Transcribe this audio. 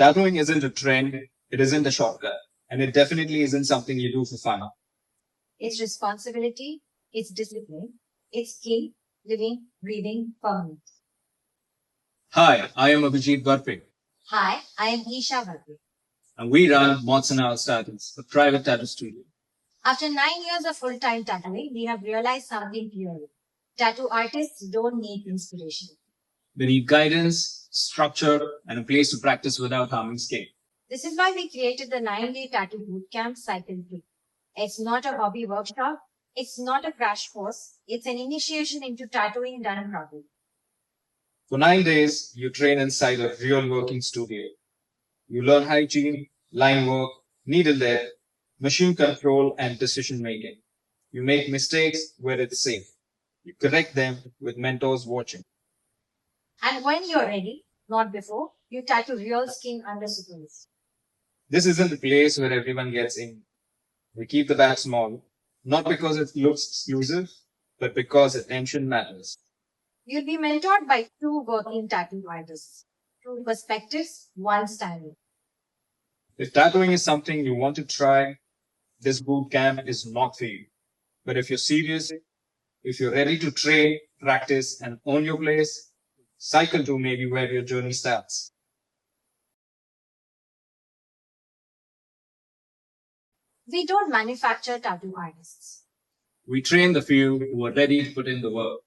Tattooing isn't a trend, it isn't a shortcut, and it definitely isn't something you do for fun. It's responsibility, it's discipline, it's skill, living, breathing, permanent. Hi, I am Abhijit Barpe, Hi, I am Isha Bharti. and we run Moths Tattoos, a private tattoo studio. After 9 years of full-time tattooing, we have realized something clearly. Tattoo artists don't need inspiration. They need guidance, structure, and a place to practice without harming skin. This is why we created the 9-day tattoo bootcamp cycle 3. It's not a hobby workshop. It's not a crash course. It's an initiation into tattooing done properly. For 9 days, you train inside a real working studio. You learn hygiene, line work, needle depth, machine control, and decision making. You make mistakes where it's safe. You correct them with mentors watching. And when you're ready, not before, you tattoo real skin under supervision. This isn't a place where everyone gets in. We keep the bag small, not because it looks exclusive, but because attention matters. You'll be mentored by 2 working tattoo artists. 2 perspectives, 1 standard. If tattooing is something you want to try, this boot camp is not for you. But if you're serious, if you're ready to train, practice, and own your place, cycle 2 may be where your journey starts. We don't manufacture tattoo artists. We train the few who are ready to put in the work.